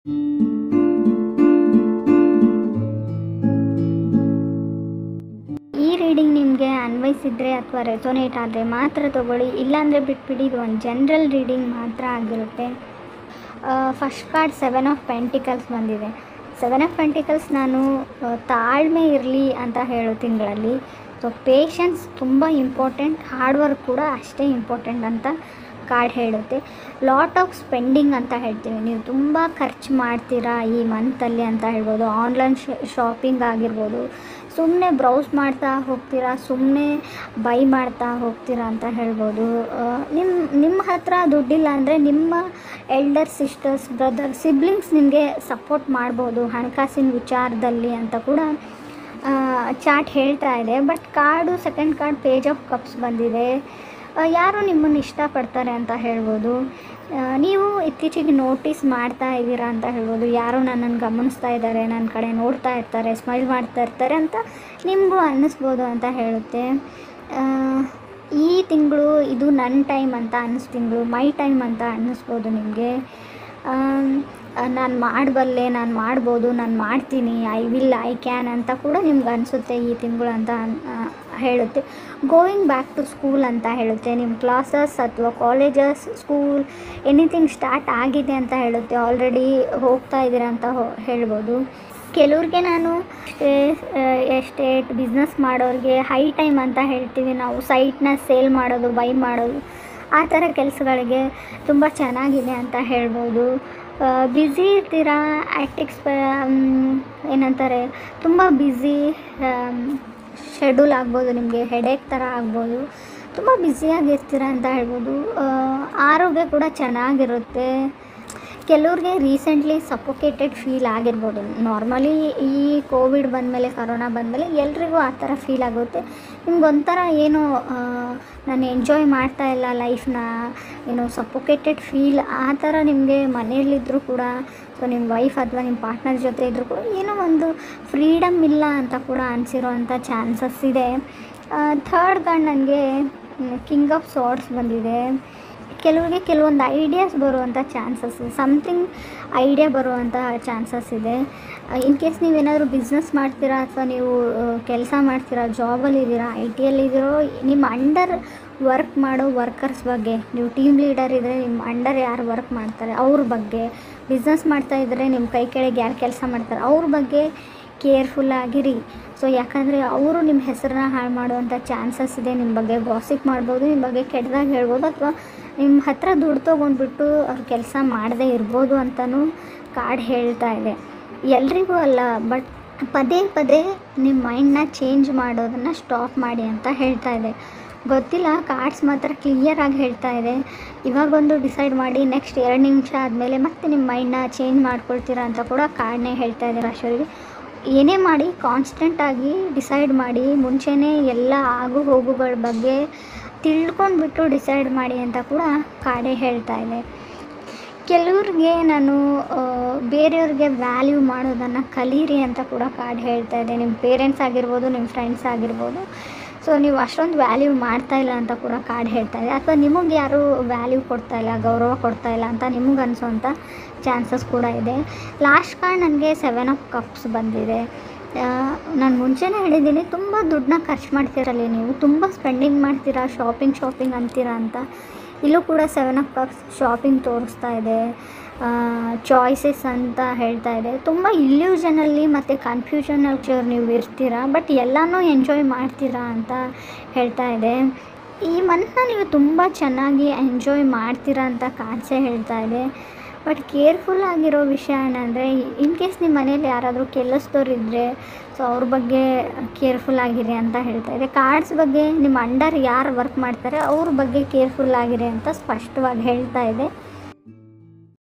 ಈ ರೀಡಿಂಗ್ ನಿಮಗೆ ಅನ್ವಯಿಸಿದರೆ ಅಥವಾ ರೆಸೊನೇಟ್ ಆದರೆ ಮಾತ್ರ ತೊಗೊಳ್ಳಿ, ಇಲ್ಲಾಂದರೆ ಬಿಟ್ಬಿಡಿ. ಇದು ಒಂದು ಜನರಲ್ ರೀಡಿಂಗ್ ಮಾತ್ರ ಆಗಿರುತ್ತೆ. ಫಸ್ಟ್ ಕಾರ್ಡ್ 7 ಆಫ್ ಪೆಂಟಿಕಲ್ಸ್ ಬಂದಿದೆ. 7 ಆಫ್ ಪೆಂಟಿಕಲ್ಸ್ ನಾನು ತಾಳ್ಮೆ ಇರಲಿ ಅಂತ ಹೇಳೋ ತಿಂಗಳಲ್ಲಿ. ಸೊ ಪೇಷನ್ಸ್ ತುಂಬ ಇಂಪಾರ್ಟೆಂಟ್, ಹಾರ್ಡ್ ವರ್ಕ್ ಕೂಡ ಅಷ್ಟೇ ಇಂಪಾರ್ಟೆಂಟ್ ಅಂತ ಕಾರ್ಡ್ ಹೇಳುತ್ತೆ. ಲಾಟ್ ಆಫ್ ಸ್ಪೆಂಡಿಂಗ್ ಅಂತ ಹೇಳ್ತೀವಿ, ನೀವು ತುಂಬ ಖರ್ಚು ಮಾಡ್ತೀರಾ ಈ ಮಂತಲ್ಲಿ ಅಂತ ಹೇಳ್ಬೋದು. ಆನ್ಲೈನ್ ಶಾಪಿಂಗ್ ಆಗಿರ್ಬೋದು, ಸುಮ್ಮನೆ ಬ್ರೌಸ್ ಮಾಡ್ತಾ ಹೋಗ್ತೀರಾ, ಸುಮ್ಮನೆ ಬೈ ಮಾಡ್ತಾ ಹೋಗ್ತೀರಾ ಅಂತ ಹೇಳ್ಬೋದು. ನಿಮ್ಮ ಹತ್ರ ದುಡ್ಡಿಲ್ಲ ಅಂದರೆ ನಿಮ್ಮ ಎಲ್ಡರ್ ಸಿಸ್ಟರ್ಸ್, ಬ್ರದರ್, ಸಿಬ್ಲಿಂಗ್ಸ್ ನಿಮಗೆ ಸಪೋರ್ಟ್ ಮಾಡ್ಬೋದು ಹಣಕಾಸಿನ ವಿಚಾರದಲ್ಲಿ ಅಂತ ಕೂಡ ಚಾರ್ಟ್ ಹೇಳ್ತಾ ಇದೆ. But card second card page of cups ಬಂದಿದೆ. ಯಾರು ನಿಮ್ಮನ್ನು ಇಷ್ಟಪಡ್ತಾರೆ ಅಂತ ಹೇಳ್ಬೋದು. ನೀವು ಇತ್ತೀಚೆಗೆ ನೋಟಿಸ್ ಮಾಡ್ತಾ ಇದ್ದೀರಾ ಅಂತ ಹೇಳ್ಬೋದು. ಯಾರೋ ನನ್ನನ್ನು ಗಮನಿಸ್ತಾ ಇದ್ದಾರೆ, ನನ್ನ ಕಡೆ ನೋಡ್ತಾ ಇರ್ತಾರೆ, ಸ್ಮೈಲ್ ಮಾಡ್ತಾ ಇರ್ತಾರೆ ಅಂತ ನಿಮಗೂ ಅನ್ನಿಸ್ಬೋದು ಅಂತ ಹೇಳುತ್ತೆ. ಈ ತಿಂಗಳು ಇದು ನನ್ನ ಟೈಮ್ ಅಂತ ತಿಂಗಳು ಮೈ ಟೈಮ್ ಅಂತ ಅನ್ನಿಸ್ಬೋದು ನಿಮಗೆ. ನಾನು ಮಾಡಬಲ್ಲೆ, ನಾನು ಮಾಡ್ಬೋದು, ನಾನು ಮಾಡ್ತೀನಿ, ಐ ವಿಲ್, ಐ ಕ್ಯಾನ್ ಅಂತ ಕೂಡ ನಿಮ್ಗೆ ಅನಿಸುತ್ತೆ ಈ ತಿಂಗಳು ಅಂತ ಹೇಳುತ್ತೆ. ಗೋಯಿಂಗ್ ಬ್ಯಾಕ್ ಟು ಸ್ಕೂಲ್ ಅಂತ ಹೇಳುತ್ತೆ. ನಿಮ್ಮ ಕ್ಲಾಸಸ್ ಅಥವಾ ಕಾಲೇಜಸ್, ಸ್ಕೂಲ್, ಎನಿಥಿಂಗ್ ಸ್ಟಾರ್ಟ್ ಆಗಿದೆ ಅಂತ ಹೇಳುತ್ತೆ. ಆಲ್ರೆಡಿ ಹೋಗ್ತಾ ಇದ್ದೀರಾ ಅಂತ ಹೇಳ್ಬೋದು. ಕೆಲವ್ರಿಗೆ ನಾನು ಎಸ್ಟೇಟ್ ಬಿಸ್ನೆಸ್ ಮಾಡೋರಿಗೆ ಹೈ ಟೈಮ್ ಅಂತ ಹೇಳ್ತೀವಿ ನಾವು. ಸೈಟ್ನ ಸೇಲ್ ಮಾಡೋದು, ಬೈ ಮಾಡೋದು, ಆ ಥರ ಕೆಲಸಗಳಿಗೆ ತುಂಬ ಚೆನ್ನಾಗಿದೆ ಅಂತ ಹೇಳ್ಬೋದು. ಬ್ಯುಸಿ ಇರ್ತೀರಾ, ಆ್ಯಕ್ಟಿಕ್ಸ್ ಏನಂತಾರೆ, ತುಂಬ ಬ್ಯುಸಿ ಶೆಡ್ಯೂಲ್ ಆಗ್ಬೋದು, ನಿಮಗೆ ಹೆಡೇಕ್ ಥರ ಆಗ್ಬೋದು, ತುಂಬ ಬ್ಯುಸಿಯಾಗಿರ್ತೀರ ಅಂತ ಹೇಳ್ಬೋದು. ಆರೋಗ್ಯ ಕೂಡ ಚೆನ್ನಾಗಿರುತ್ತೆ. ಕೆಲವ್ರಿಗೆ ರೀಸೆಂಟ್ಲಿ ಸಫೋಕೇಟೆಡ್ ಫೀಲ್ ಆಗಿರ್ಬೋದು. ನಾರ್ಮಲಿ ಈ ಕೋವಿಡ್ ಬಂದಮೇಲೆ, ಕರೋನಾ ಬಂದಮೇಲೆ ಎಲ್ರಿಗೂ ಆ ಥರ ಫೀಲ್ ಆಗುತ್ತೆ. ನಿಮ್ಗೊಂಥರ ಏನೋ ನಾನು ಎಂಜಾಯ್ ಮಾಡ್ತಾ ಇಲ್ಲ ಲೈಫ್ನ, ಏನೋ ಸಫೋಕೇಟೆಡ್ ಫೀಲ್ ಆ ಥರ ನಿಮಗೆ ಮನೆಯಲ್ಲಿದ್ದರೂ ಕೂಡ, ಸೊ ನಿಮ್ಮ ವೈಫ್ ಅಥವಾ ನಿಮ್ಮ ಪಾರ್ಟ್ನರ್ ಜೊತೆ ಇದ್ದರೂ ಕೂಡ ಏನೋ ಒಂದು ಫ್ರೀಡಮ್ ಇಲ್ಲ ಅಂತ ಕೂಡ ಅನಿಸಿರೋ ಅಂಥ ಚಾನ್ಸಸ್ ಇದೆ. ಥರ್ಡ್ ಕಾರ್ಡ್ ನನಗೆ ಕಿಂಗ್ ಆಫ್ ಸಾರ್ಡ್ಸ್ ಬಂದಿದೆ. ಕೆಲವರಿಗೆ ಕೆಲವೊಂದು ಐಡಿಯಾಸ್ ಬರುವಂಥ ಚಾನ್ಸಸ್, ಸಮಥಿಂಗ್ ಐಡಿಯಾ ಬರುವಂಥ ಚಾನ್ಸಸ್ ಇದೆ. ಇನ್ ಕೇಸ್ ನೀವೇನಾದರೂ ಬಿಸ್ನೆಸ್ ಮಾಡ್ತೀರಾ ಅಥವಾ ನೀವು ಕೆಲಸ ಮಾಡ್ತೀರಾ, ಜಾಬಲ್ಲಿದ್ದೀರಾ, ಐ ಟಿಯಲ್ಲಿದ್ದೀರೋ, ನಿಮ್ಮ ಅಂಡರ್ ವರ್ಕ್ ಮಾಡೋ ವರ್ಕರ್ಸ್ ಬಗ್ಗೆ, ನೀವು ಟೀಮ್ ಲೀಡರ್ ಇದ್ದರೆ ನಿಮ್ಮ ಅಂಡರ್ ಯಾರು ವರ್ಕ್ ಮಾಡ್ತಾರೆ ಅವ್ರ ಬಗ್ಗೆ, ಬಿಸ್ನೆಸ್ ಮಾಡ್ತಾಯಿದ್ರೆ ನಿಮ್ಮ ಕೈ ಕೆಳಗೆ ಯಾರು ಕೆಲಸ ಮಾಡ್ತಾರೆ ಅವ್ರ ಬಗ್ಗೆ ಕೇರ್ಫುಲ್ಲಾಗಿರಿ. ಸೊ ಯಾಕಂದರೆ ಅವರು ನಿಮ್ಮ ಹೆಸರನ್ನ ಹಾಳು ಮಾಡುವಂಥ ಚಾನ್ಸಸ್ ಇದೆ. ನಿಮ್ಮ ಬಗ್ಗೆ ಗಾಸಿಪ್ ಮಾಡ್ಬೋದು, ನಿಮ್ಮ ಬಗ್ಗೆ ಕೆಟ್ಟದಾಗಿ ಹೇಳ್ಬೋದು, ಅಥವಾ ನಿಮ್ಮ ಹತ್ರ ದುಡ್ಡು ತೊಗೊಂಡ್ಬಿಟ್ಟು ಅವ್ರು ಕೆಲಸ ಮಾಡದೇ ಇರ್ಬೋದು ಅಂತಲೂ ಕಾರ್ಡ್ ಹೇಳ್ತಾ ಇದೆ. ಎಲ್ರಿಗೂ ಅಲ್ಲ, ಬಟ್ ಪದೇ ಪದೇ ನಿಮ್ಮ ಮೈಂಡನ್ನ ಚೇಂಜ್ ಮಾಡೋದನ್ನು ಸ್ಟಾಪ್ ಮಾಡಿ ಅಂತ ಹೇಳ್ತಾ ಇದೆ. ಗೊತ್ತಿಲ್ಲ, ಕಾರ್ಡ್ಸ್ ಮಾತ್ರ ಕ್ಲಿಯರಾಗಿ ಹೇಳ್ತಾ ಇದೆ. ಇವಾಗೊಂದು ಡಿಸೈಡ್ ಮಾಡಿ ನೆಕ್ಸ್ಟ್ 2 ನಿಮಿಷ ಆದಮೇಲೆ ಮತ್ತೆ ನಿಮ್ಮ ಮೈಂಡನ್ನ ಚೇಂಜ್ ಮಾಡ್ಕೊಳ್ತೀರಾ ಅಂತ ಕೂಡ ಕಾರ್ಡ್ನೇ ಹೇಳ್ತಾ ಇದೆ. ರಾಶಿಯವರಿಗೆ ಏನೇ ಮಾಡಿ ಕಾನ್ಸ್ಟೆಂಟಾಗಿ ಡಿಸೈಡ್ ಮಾಡಿ, ಮುಂಚೆನೇ ಎಲ್ಲ ಆಗು ಹೋಗುಗಳ ಬಗ್ಗೆ ತಿಳ್ಕೊಂಡ್ಬಿಟ್ಟು ಡಿಸೈಡ್ ಮಾಡಿ ಅಂತ ಕೂಡ ಕಾರ್ಡೇ ಹೇಳ್ತಾ ಇದೆ. ಕೆಲವ್ರಿಗೆ ನಾನು ಬೇರೆಯವ್ರಿಗೆ ವ್ಯಾಲ್ಯೂ ಮಾಡೋದನ್ನು ಕಲೀರಿ ಅಂತ ಕೂಡ ಕಾರ್ಡ್ ಹೇಳ್ತಾ ಇದೆ. ನಿಮ್ಮ ಪೇರೆಂಟ್ಸ್ ಆಗಿರ್ಬೋದು, ನಿಮ್ಮ ಫ್ರೆಂಡ್ಸ್ ಆಗಿರ್ಬೋದು, ಸೊ ನೀವು ಅಷ್ಟೊಂದು ವ್ಯಾಲ್ಯೂ ಮಾಡ್ತಾಯಿಲ್ಲ ಅಂತ ಕೂಡ ಕಾರ್ಡ್ ಹೇಳ್ತಾ ಇದೆ. ಅಥವಾ ನಿಮಗೆ ಯಾರೂ ವ್ಯಾಲ್ಯೂ ಕೊಡ್ತಾಯಿಲ್ಲ, ಗೌರವ ಕೊಡ್ತಾಯಿಲ್ಲ ಅಂತ ನಿಮಗೆ ಅನಿಸೋಂಥ ಚಾನ್ಸಸ್ ಕೂಡ ಇದೆ. ಲಾಸ್ಟ್ ಕಾರ್ಡ್ ನನಗೆ 7 ಆಫ್ ಕಪ್ಸ್ ಬಂದಿದೆ. ನಾನು ಮುಂಚೆನೇ ಹೇಳಿದ್ದೀನಿ, ತುಂಬ ದುಡ್ಡನ್ನ ಖರ್ಚು ಮಾಡ್ತೀರಲ್ಲಿ ನೀವು, ತುಂಬ ಸ್ಪೆಂಡಿಂಗ್ ಮಾಡ್ತೀರಾ, ಶಾಪಿಂಗ್ ಅಂತೀರಾ ಅಂತ. ಇಲ್ಲೂ ಕೂಡ 7 ಆಫ್ ಕಪ್ಸ್ ಶಾಪಿಂಗ್ ತೋರಿಸ್ತಾ ಇದೆ, ಚಾಯ್ಸಸ್ ಅಂತ ಹೇಳ್ತಾ ಇದೆ. ತುಂಬ ಇಲ್ಯೂಷನಲ್ಲಿ ಮತ್ತು ಕನ್ಫ್ಯೂಷನಲ್ಲಿ ನೀವು ಇರ್ತೀರಾ, ಬಟ್ ಎಲ್ಲನೂ ಎಂಜಾಯ್ ಮಾಡ್ತೀರಾ ಅಂತ ಹೇಳ್ತಾ ಇದೆ. ಈ ಮಂತ್ನ ನೀವು ತುಂಬ ಚೆನ್ನಾಗಿ ಎಂಜಾಯ್ ಮಾಡ್ತೀರಾ ಅಂತ ಕಾರ್ಡ್ಸೇ ಹೇಳ್ತಾ ಇದೆ. ಬಟ್ ಕೇರ್ಫುಲ್ ಆಗಿರೋ ವಿಷಯ ಏನಂದರೆ, ಇನ್ ಕೇಸ್ ನಿಮ್ಮ ಮನೇಲಿ ಯಾರಾದರೂ ಕೆಲಸದವ್ರು ಇದ್ದರೆ, ಸೊ ಅವ್ರ ಬಗ್ಗೆ ಕೇರ್ಫುಲ್ ಆಗಿರಿ ಅಂತ ಹೇಳ್ತಾ ಇದೆ. ಕಾರ್ಡ್ಸ್ ಬಗ್ಗೆ ನಿಮ್ಮ ಅಂಡರ್ ಯಾರು ವರ್ಕ್ ಮಾಡ್ತಾರೆ ಅವ್ರ ಬಗ್ಗೆ ಕೇರ್ಫುಲ್ ಆಗಿರಿ ಅಂತ ಸ್ಪಷ್ಟವಾಗಿ ಹೇಳ್ತಾ ಇದೆ.